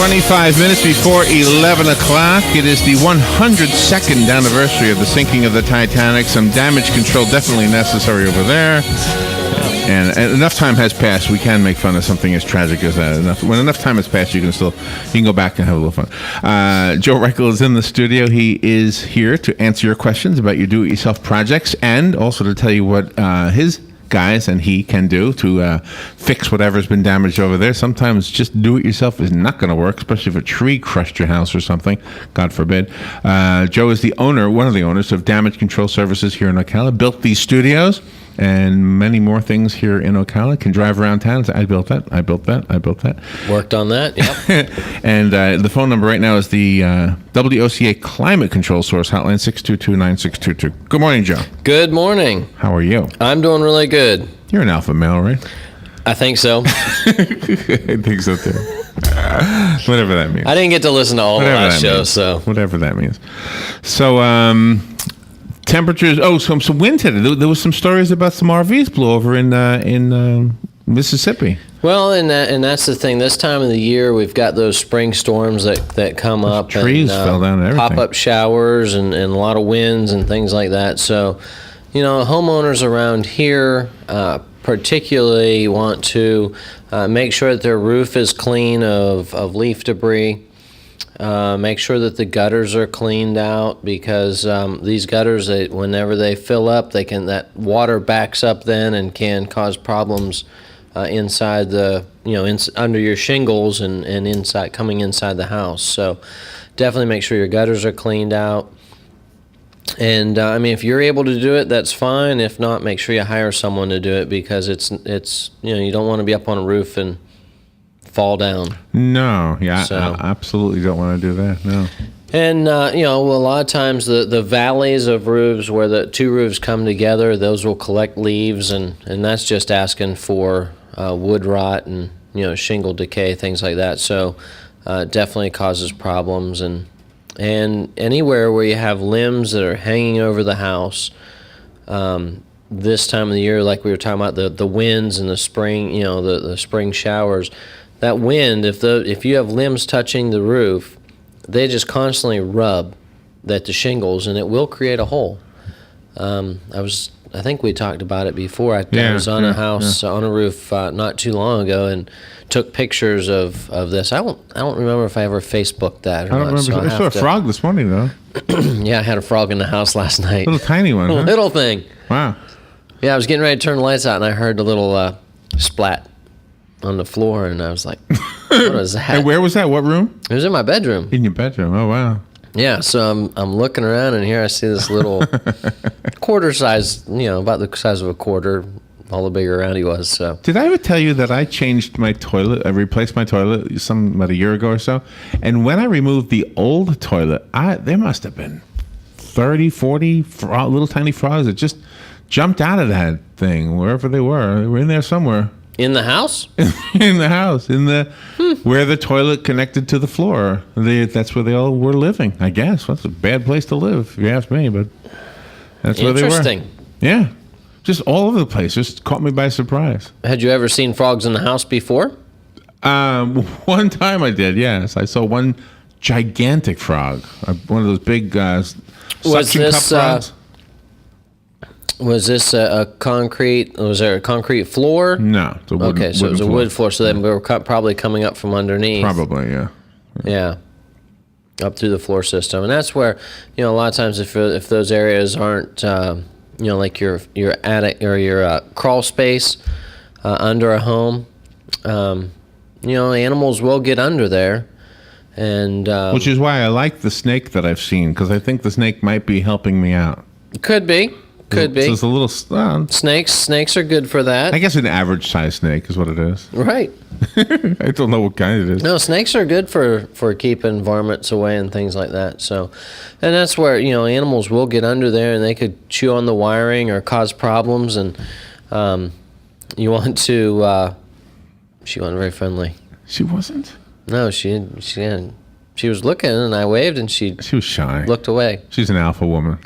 25 minutes before 11 o'clock. It is the 102nd anniversary of the sinking of the Titanic. Some damage control definitely necessary over there. And enough time has passed. We can make fun of something as tragic as that. When enough time has passed, you can go back and have a little fun. Joe Reichel is in the studio. He is here to answer your questions about your do-it-yourself projects and also to tell you what his guys and he can do to fix whatever's been damaged over there. Sometimes just do it yourself is not going to work, especially if a tree crushed your house or something, God forbid. Joe is one of the owners of Damage Control Services here in Ocala, built these studios and many more things here in Ocala. Can drive around town and say, I built that. Worked on that, yep. And the phone number right now is the WOCA Climate Control Source Hotline, 622-9622. Good morning, Joe. Good morning. How are you? I'm doing really good. You're an alpha male, right? I think so. I think so, too. Whatever that means. I didn't get to listen to all the last show, so. Whatever that means. So, temperatures. Oh, some wind today. There was some stories about some RVs blew over in Mississippi. Well, and that's the thing. This time of the year, we've got those spring storms that come up. Trees fell down and everything. Pop-up showers and a lot of winds and things like that. So, homeowners around here particularly want to make sure that their roof is clean of leaf debris. Make sure that the gutters are cleaned out because these gutters, whenever they fill up, that water backs up then and can cause problems inside under your shingles and coming inside the house. So definitely make sure your gutters are cleaned out. And if you're able to do it, that's fine. If not, make sure you hire someone to do it because it's you don't want to be up on a roof and fall down. No, yeah, so. I absolutely don't want to do that, no. And, a lot of times the valleys of roofs where the two roofs come together, those will collect leaves, and that's just asking for wood rot and, shingle decay, things like that. So definitely causes problems. And anywhere where you have limbs that are hanging over the house, this time of the year, like we were talking about, the winds and the spring, the spring showers, that wind, if you have limbs touching the roof, they just constantly rub at the shingles, and it will create a hole. I think we talked about it before. I was on a house on a roof not too long ago, and took pictures of this. I don't remember if I ever Facebooked that. I don't remember. So I saw a frog this morning though. Yeah, I had a frog in the house last night. Little tiny one. Huh? Little thing. Wow. Yeah, I was getting ready to turn the lights out, and I heard a little splat on the floor, and I was like, what was that? And where was that? What room? It was in my bedroom. In your bedroom? Oh, wow. Yeah, so I'm looking around, and here I see this little quarter size, about the size of a quarter, all the bigger around he was. So. Did I ever tell you that I changed my toilet? I replaced my toilet about a year ago or so, and when I removed the old toilet, there must have been 30, 40 little tiny frogs that just jumped out of that thing, wherever they were. They were in there somewhere. In the house? In the house, where the toilet connected to the floor. That's where they all were living, I guess. That's a bad place to live, if you ask me, but that's where they were. Interesting. Yeah, just all over the place. Just caught me by surprise. Had you ever seen frogs in the house before? One time I did, yes. I saw one gigantic frog, one of those big suction cup frogs. Was this a concrete? Was there a concrete floor? No. It's a wooden, okay, so it was a wood floor. So they were probably coming up from underneath. Probably, yeah. Yeah. Up through the floor system, and that's where a lot of times if those areas aren't like your attic or your crawl space under a home, animals will get under there, and which is why I like the snake that I've seen because I think the snake might be helping me out. Could be. Could be. So it's a little... Snakes are good for that. I guess an average-sized snake is what it is. Right. I don't know what kind it is. No, snakes are good for keeping varmints away and things like that. So, and that's where, animals will get under there and they could chew on the wiring or cause problems. And you want to... she wasn't very friendly. She wasn't? No, she didn't. She was looking, and I waved, and she was shy. Looked away. She's an alpha woman.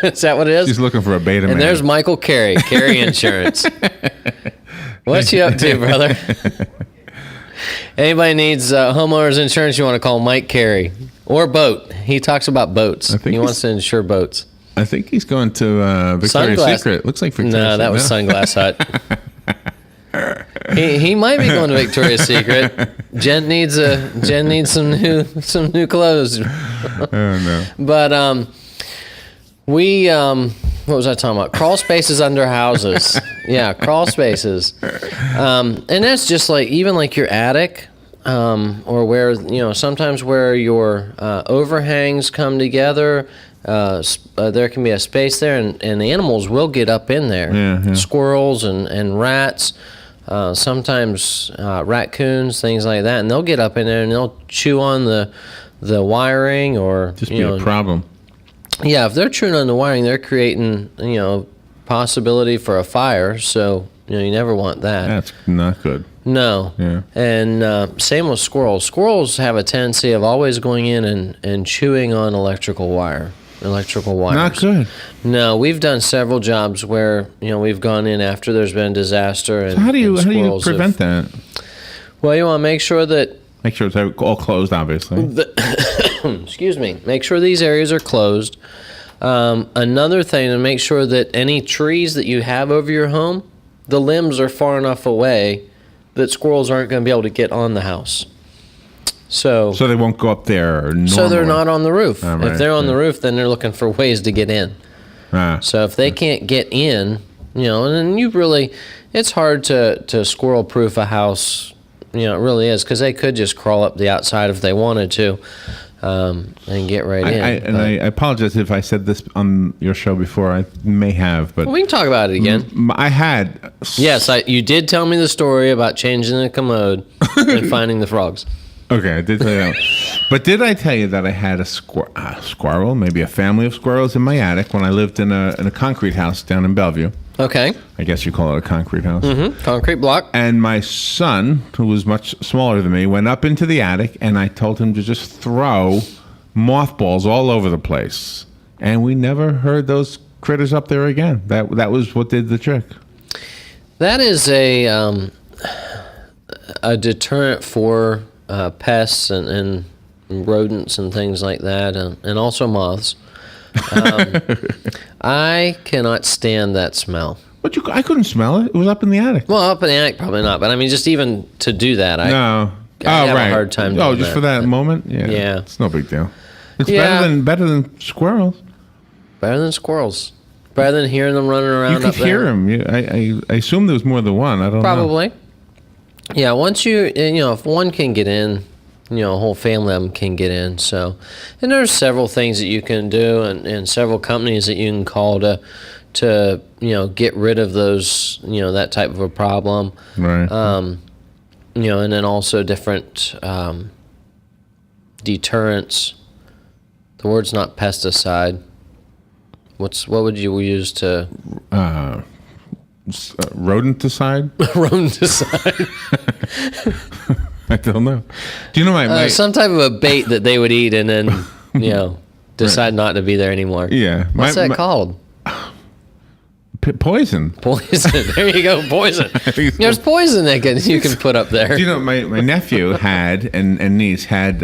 Is that what it is? She's looking for a beta man. And there's Michael Carey Insurance. What's you up to, brother? Anybody needs homeowners insurance, you want to call Mike Carey. Or boat. He talks about boats. He wants to insure boats. I think he's going to Victoria's Secret. Looks like Victoria's Secret. No, that was Sunglass Hut. He might be going to Victoria's Secret. Jen needs some new clothes. Oh no. But we what was I talking about? Crawl spaces under houses. Yeah, crawl spaces. And that's just like even like your attic, or where sometimes where your overhangs come together. There can be a space there, and the animals will get up in there. Yeah. Squirrels and rats. Sometimes raccoons, things like that, and they'll get up in there and they'll chew on the wiring or just be a problem. Yeah, if they're chewing on the wiring, they're creating possibility for a fire. So you never want that. That's not good. No. Yeah. And same with squirrels. Squirrels have a tendency of always going in and chewing on electrical wires. Not good. No, we've done several jobs where we've gone in after there's been a disaster. And so how do you prevent that? Well, you want to make sure it's all closed, obviously. Excuse me. Make sure these areas are closed. Another thing, to make sure that any trees that you have over your home, the limbs are far enough away that squirrels aren't going to be able to get on the house. So they won't go up there normally. So they're not on the roof. Oh, right, if they're on the roof, then they're looking for ways to get in. So if they can't get in, and then it's hard to squirrel-proof a house. It really is, because they could just crawl up the outside if they wanted to and get right in. I apologize if I said this on your show before. I may have, but we can talk about it again. I had. Yes, you did tell me the story about changing the commode and finding the frogs. Okay, I did tell you that. But did I tell you that I had a squirrel, maybe a family of squirrels in my attic when I lived in a concrete house down in Bellevue? Okay. I guess you call it a concrete house. Mm-hmm. Concrete block. And my son, who was much smaller than me, went up into the attic, and I told him to just throw mothballs all over the place. And we never heard those critters up there again. That was what did the trick. That is a deterrent for pests and rodents and things like that, and also moths. I cannot stand that smell. But I couldn't smell it. It was up in the attic. Well, up in the attic, probably not. But I mean, just even to do that, I have right. a hard time doing just that. for that moment? Yeah. It's no big deal. It's better than squirrels. Better than squirrels. Better than hearing them running around you up there. You could hear them. I assume there was more than one. I don't know. Probably. Yeah, once if one can get in, a whole family of them can get in. So, and there's several things that you can do, and several companies that you can call to get rid of those, that type of a problem. Right. And then also different deterrents. The word's not pesticide. What would you use to? Rodenticide? Rodenticide. I don't know. Do you know my some type of a bait that they would eat and then decide not to be there anymore? Yeah. What's that called? Poison. Poison. There you go. Poison. There's poison that you can put up there. Do you know my nephew had and niece had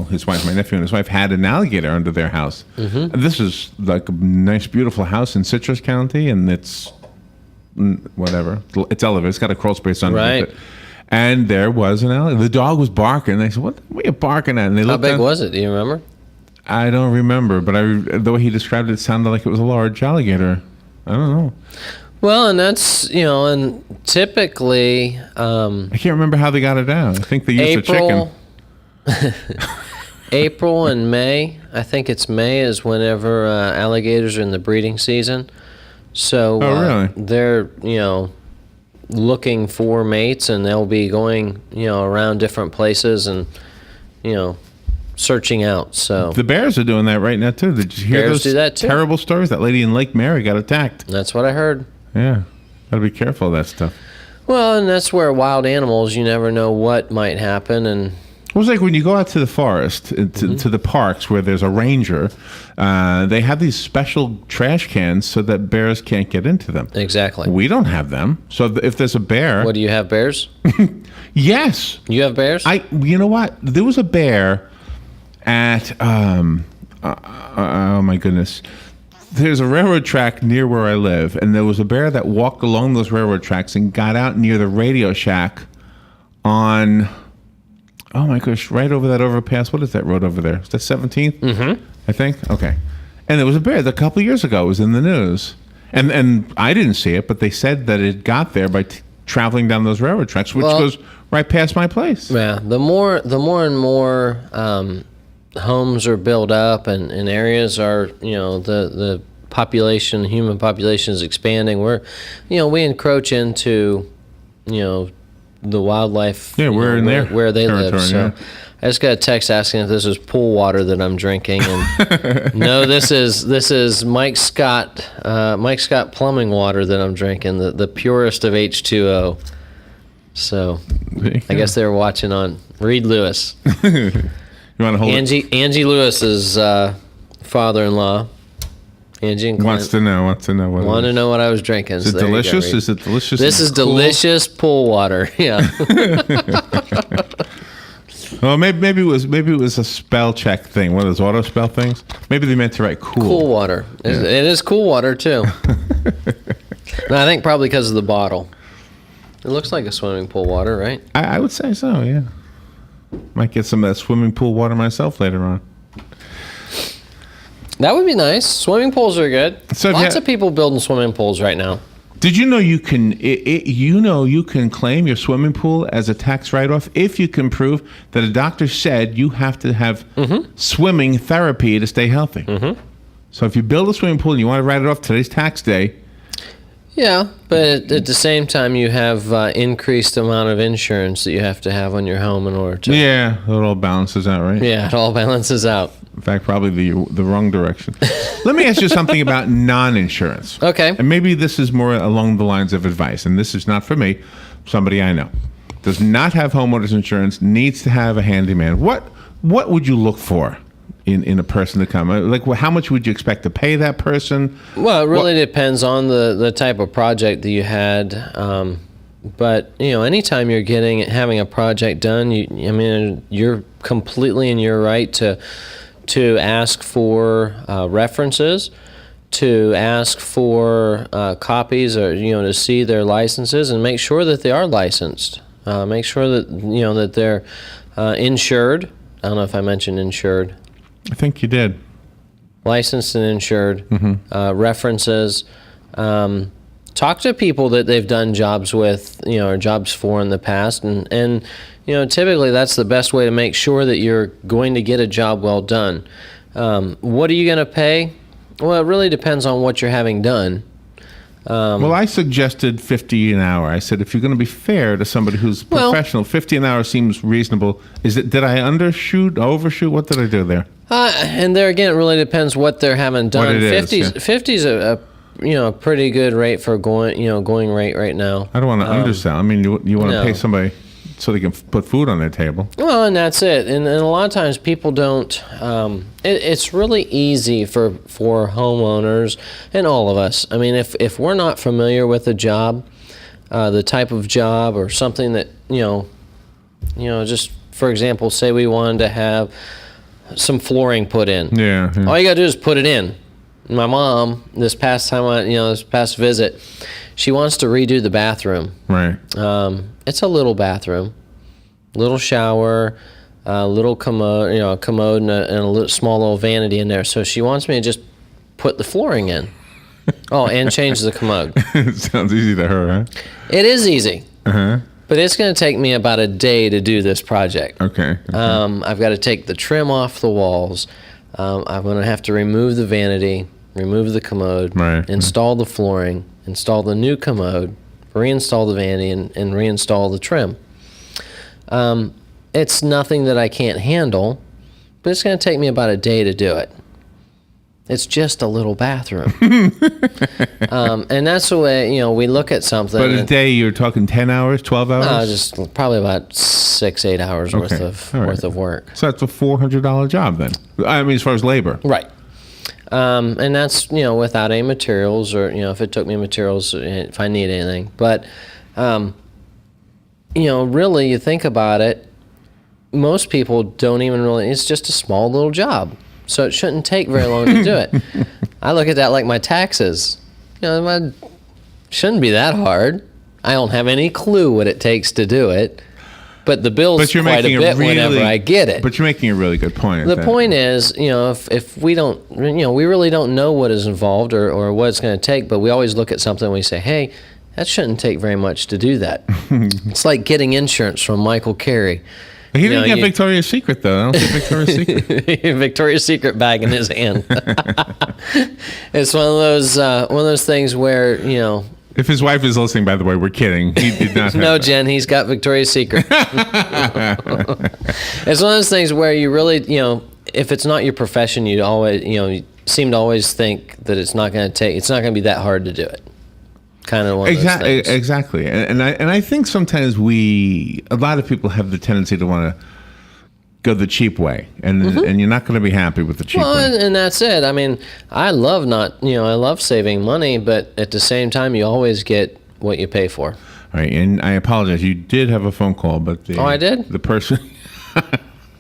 his wife, my nephew and his wife had an alligator under their house. Mm-hmm. This is like a nice, beautiful house in Citrus County, and it's whatever. It's elevated. It's got a crawl space underneath it. And there was an alligator. The dog was barking. They said, "What are you barking at?" And they How big was it? Do you remember? I don't remember, but the way he described it, sounded like it was a large alligator. I don't know. Well, and that's, and typically... I can't remember how they got it down. I think they used a chicken. April and May. I think it's May is whenever alligators are in the breeding season. So really? They're, looking for mates, and they'll be going, around different places and, searching out. So the bears are doing that right now too. Did you hear bears do that too? Terrible stories? That lady in Lake Mary got attacked. That's what I heard. Yeah, gotta be careful of that stuff. Well, and that's where wild animals, you never know what might happen, and It was like when you go out to the forest, to the parks where there's a ranger, they have these special trash cans so that bears can't get into them. Exactly. We don't have them. So if there's a bear... What, do you have bears? Yes. You have bears? You know what? There was a bear at... oh, my goodness. There's a railroad track near where I live, and there was a bear that walked along those railroad tracks and got out near the Radio Shack on... Oh my gosh, right over that overpass. What is that road over there? Is that 17th? Mm-hmm. I think? Okay. And there was a bear a couple of years ago. It was in the news. And I didn't see it, but they said that it got there by traveling down those railroad tracks, which goes right past my place. Yeah. The more and more homes are built up and areas are, the population, human population is expanding. We encroach into, the wildlife, we're in there where they live. So yeah. I just got a text asking if this is pool water that I'm drinking, and no, this is Mike Scott plumbing water that I'm drinking, the purest of H2O. So I guess they were watching on Reed Lewis. You want to hold Angie Lewis's father-in-law. Angie and Clint wants to know what to know what I was drinking. Is it delicious? Is it delicious? This is cool? Delicious pool water. Yeah. Well, maybe it was a spell check thing. One of those auto spell things. Maybe they meant to write cool. Cool water. Yeah. It is cool water too. No, I think probably because of the bottle. It looks like a swimming pool water, right? I would say so. Yeah. Might get some of that swimming pool water myself later on. That would be nice. Swimming pools are good. So Lots of people building swimming pools right now. Did you know you can? You can claim your swimming pool as a tax write-off if you can prove that a doctor said you have to have swimming therapy to stay healthy. Mm-hmm. So if you build a swimming pool and you want to write it off today's tax day. Yeah, but at the same time, you have increased amount of insurance that you have to have on your home in order to... Yeah, it all balances out, right? Yeah, it all balances out. In fact, probably the wrong direction. Let me ask you something about non-insurance. Okay. And maybe this is more along the lines of advice, and this is not for me, somebody I know. Does not have homeowners insurance, needs to have a handyman. What would you look for in a person to come? Like, how much would you expect to pay that person? Well, it really depends on the type of project that you had. But anytime you're having a project done, you're completely in your right to ask for references, to ask for copies, or to see their licenses and make sure that they are licensed. Make sure that that they're insured. I don't know if I mentioned insured. I think you did. Licensed and insured. References. Talk to people that they've done jobs with, or jobs for in the past, and typically that's the best way to make sure that you're going to get a job well done. What are you going to pay? Well, it really depends on what you're having done. Well, I suggested $50 an hour. I said, if you're going to be fair to somebody who's professional, $50 an hour seems reasonable. Did I overshoot? What did I do there? And there again, it really depends what they're having done. What it is, 50's a pretty good rate for going rate right now. I don't want to undersell. I mean, you want to pay somebody so they can put food on their table. Well, and that's it. And a lot of times people don't. It's really easy for homeowners and all of us. I mean, if we're not familiar with a job, the type of job or something that just for example, say we wanted to have some flooring put in. Yeah. All you got to do is put it in. My mom, this past visit, she wants to redo the bathroom. Right. It's a little bathroom, little shower, little commode, and a little, small little vanity in there. So she wants me to just put the flooring in. Oh, and change the commode. It sounds easy to her, huh? It is easy. Uh-huh. But it's going to take me about a day to do this project. Okay. I've got to take the trim off the walls. I'm going to have to remove the vanity, remove the commode, install the flooring, install the new commode, reinstall the vanity, and reinstall the trim. It's nothing that I can't handle, but it's going to take me about a day to do it. It's just a little bathroom. And that's the way, we look at something. But a day, you're talking 10 hours, 12 hours? No, just probably about 6-8 hours worth of work. So that's a $400 job then. I mean, as far as labor. Right. And that's, without any materials or, if it took me materials, if I need anything. But, really, you think about it, most people don't even really, it's just a small little job. So it shouldn't take very long to do it. I look at that like my taxes. Shouldn't be that hard. I don't have any clue what it takes to do it. But the bill's quite a bit whenever I get it. But you're making a really good point. The point is, if we don't, we really don't know what is involved or what it's going to take, but we always look at something and we say, hey, that shouldn't take very much to do that. It's like getting insurance from Michael Carey. He didn't get Victoria's Secret, though. I don't think Victoria's Secret. Victoria's Secret bag in his hand. It's one of those things where, If his wife is listening, by the way, we're kidding. He did not have No, that. Jen, he's got Victoria's Secret. It's one of those things where you really, if it's not your profession, you always, you seem to always think that it's not going to be that hard to do it. Kind of one of those things. Exactly. And I think sometimes a lot of people have the tendency to want to go the cheap way, and you're not going to be happy with the cheap way. And that's it. I mean, I love saving money, but at the same time, you always get what you pay for. All right, and I apologize. You did have a phone call, but I did? The person...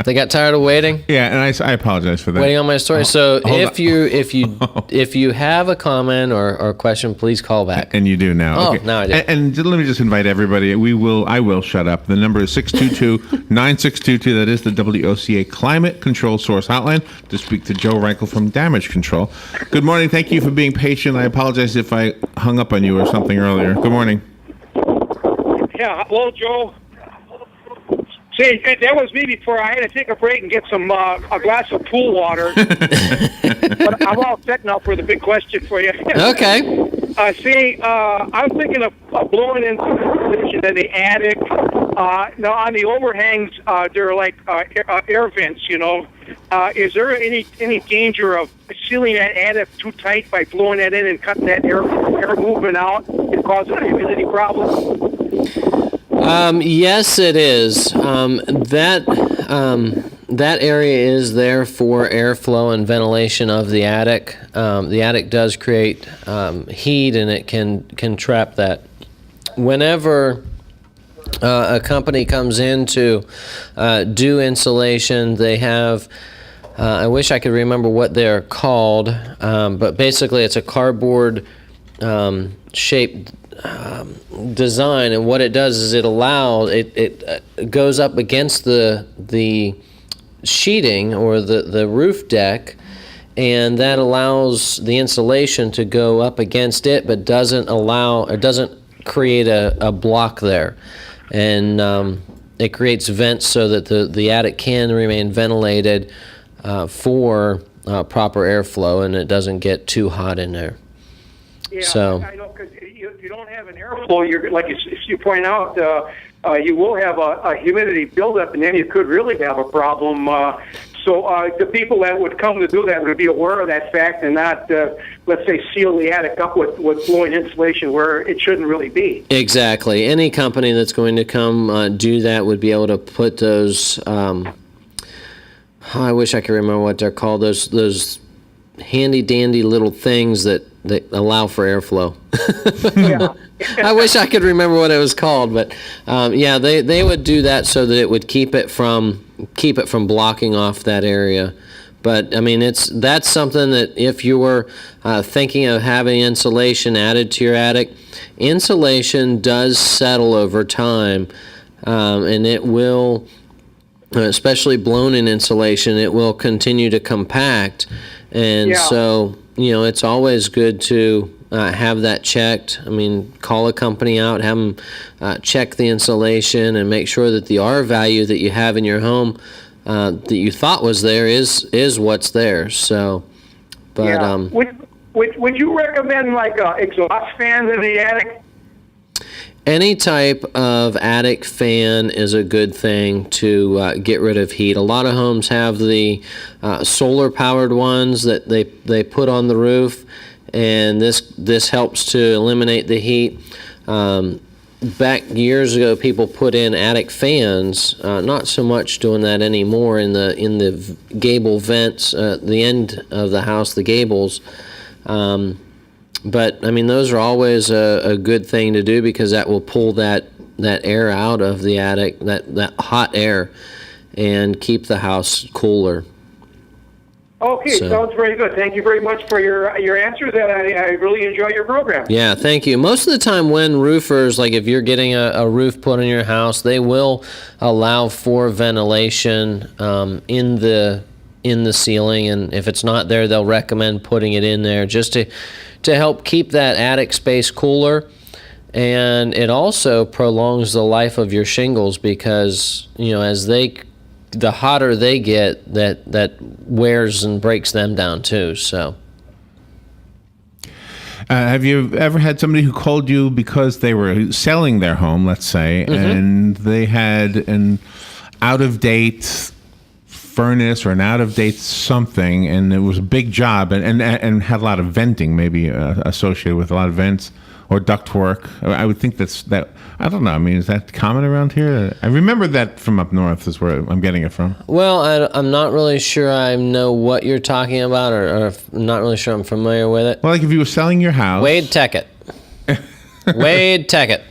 They got tired of waiting. Yeah, and I apologize for that. Waiting on my story. So if you have a comment or question, please call back. And you do now. Oh, okay. now I do. And let me just invite everybody. I will shut up. The number is 622-9622. That is the WOCA Climate Control Source Hotline to speak to Joe Reichel from Damage Control. Good morning. Thank you for being patient. I apologize if I hung up on you or something earlier. Good morning. Yeah, hello, Joe. Say, that was me before I had to take a break and get some a glass of pool water. But I'm all set now for the big question for you. Okay. I'm thinking of blowing insulation in the attic. Now, on the overhangs, they're like air vents, Is there any danger of sealing that attic too tight by blowing that in and cutting that air movement out and causing a humidity problem? Yes, it is. That area is there for airflow and ventilation of the attic. The attic does create heat, and it can trap that. Whenever a company comes in to do insulation, they have. I wish I could remember what they're called, but basically it's a cardboard shaped design, and what it does is it goes up against the sheeting or the roof deck, and that allows the insulation to go up against it, but doesn't create a block there, and it creates vents so that the attic can remain ventilated for proper airflow, and it doesn't get too hot in there. Yeah, so I know, because you don't have an airflow. You're like if you point out, you will have a humidity buildup, and then you could really have a problem. So the people that would come to do that would be aware of that fact, and not, let's say, seal the attic up with blowing insulation where it shouldn't really be. Exactly. Any company that's going to come do that would be able to put those. I wish I could remember what they're called. Those handy dandy little things that allow for airflow. Yeah. I wish I could remember what it was called, but they would do that so that it would keep it from blocking off that area. But I mean, that's something that if you were thinking of having insulation added to your attic, insulation does settle over time, and it will, especially blown-in insulation, it will continue to compact. And so, it's always good to have that checked. I mean, call a company out, have them check the insulation, and make sure that the R value that you have in your home that you thought was there is what's there. So, but would you recommend like exhaust fans in the attic? Any type of attic fan is a good thing to get rid of heat. A lot of homes have the solar-powered ones that they put on the roof, and this helps to eliminate the heat. Back years ago, people put in attic fans. Not so much doing that anymore in the gable vents, the end of the house, the gables. But I mean, those are always a good thing to do because that will pull that air out of the attic, that hot air, and keep the house cooler. Okay, sounds very good. Thank you very much for your answers, and I really enjoy your program. Yeah, thank you. Most of the time when roofers, like if you're getting a roof put on your house, they will allow for ventilation in the ceiling, and if it's not there, they'll recommend putting it in there just to help keep that attic space cooler. And it also prolongs the life of your shingles because, as the hotter they get, that wears and breaks them down too. So, have you ever had somebody who called you because they were selling their home, let's say, and they had an out-of-date furnace or an out-of-date something, and it was a big job and had a lot of venting maybe associated with a lot of vents or ductwork? I would think that I don't know. I mean, is that common around here? I remember that from up north is where I'm getting it from. Well, I'm not really sure I know what you're talking about, or I'm not really sure I'm familiar with it. Well, like if you were selling your house. Wade Teckett. Wade Teckett.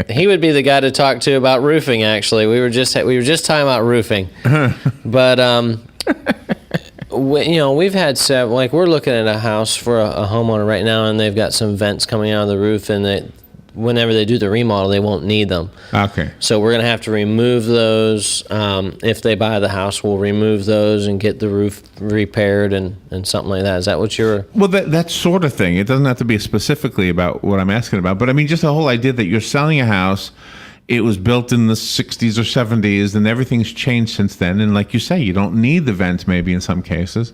He would be the guy to talk to about roofing. Actually, we were just talking about roofing, but we've had several. Like we're looking at a house for a homeowner right now, and they've got some vents coming out of the roof, and whenever they do the remodel, they won't need them. Okay. So we're going to have to remove those. If they buy the house, we'll remove those and get the roof repaired and something like that. Is that what you're... Well, that sort of thing. It doesn't have to be specifically about what I'm asking about. But I mean, just the whole idea that you're selling a house, it was built in the 60s or 70s, and everything's changed since then. And like you say, you don't need the vents maybe in some cases.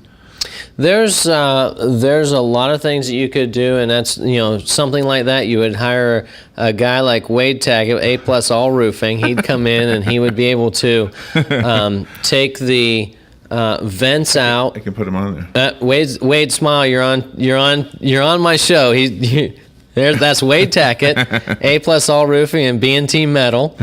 There's a lot of things that you could do, and that's something like that. You would hire a guy like Wade Taggett, A+ All Roofing. He'd come in and he would be able to take the vents out. I can put him on there. Wade, smile. You're on my show. That's Wade Tackett, A+ All Roofing and B&T Metal.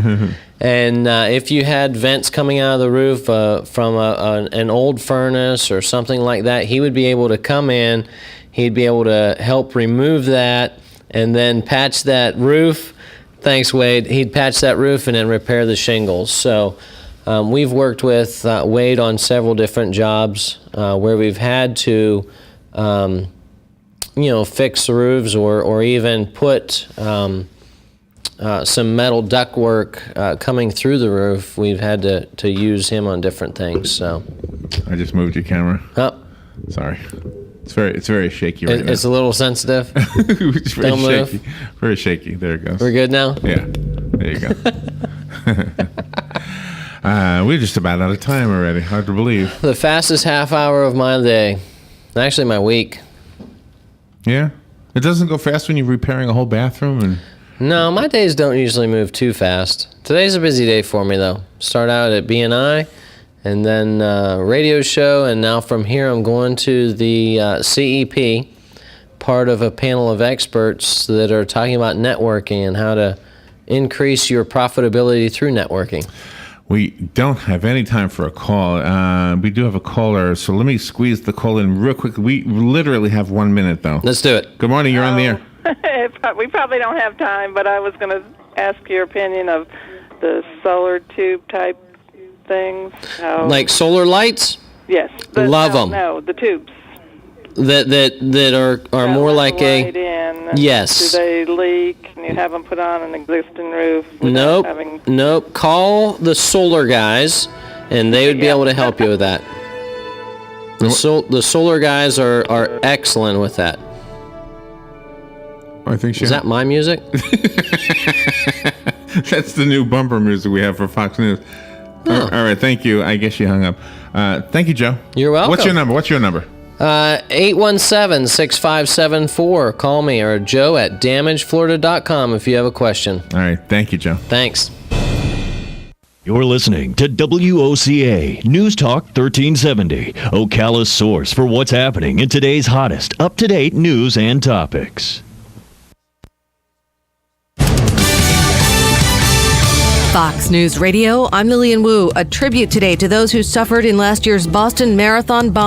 And if you had vents coming out of the roof from an old furnace or something like that, he would be able to come in. He'd be able to help remove that and then patch that roof. Thanks, Wade. He'd patch that roof and then repair the shingles. So we've worked with Wade on several different jobs where we've had to fix the roofs or even put some metal ductwork coming through the roof. We've had to use him on different things. So I just moved your camera. Oh, sorry. It's very shaky right now. It's a little sensitive. It's very Don't shaky. move. Very shaky. There it goes. We're good now? Yeah. There you go. We're just about out of time already. Hard to believe. The fastest half hour of my day. Actually, my week. Yeah? It doesn't go fast when you're repairing a whole bathroom? No, my days don't usually move too fast. Today's a busy day for me, though. Start out at BNI, and then radio show, and now from here I'm going to the CEP, part of a panel of experts that are talking about networking and how to increase your profitability through networking. We don't have any time for a call. We do have a caller, so let me squeeze the call in real quick. We literally have 1 minute, though. Let's do it. Good morning. You're on the air. We probably don't have time, but I was going to ask your opinion of the solar tube type things. Like solar lights? Yes. Love them. No, the tubes. That are more like light a... in. Yes. Do they leak? Can you have them put on an existing roof? Nope. Call the solar guys, and they would be able to help you with that. The solar guys are excellent with that. I think Is that my music? That's the new bumper music we have for Fox News. All right, thank you. I guess you hung up. Thank you, Joe. You're welcome. What's your number? 817-6574. Call me, or Joe at damageflorida.com if you have a question. All right. Thank you, Joe. Thanks. You're listening to WOCA News Talk 1370, Ocala's source for what's happening in today's hottest, up-to-date news and topics. Fox News Radio, I'm Lillian Wu. A tribute today to those who suffered in last year's Boston Marathon bomb.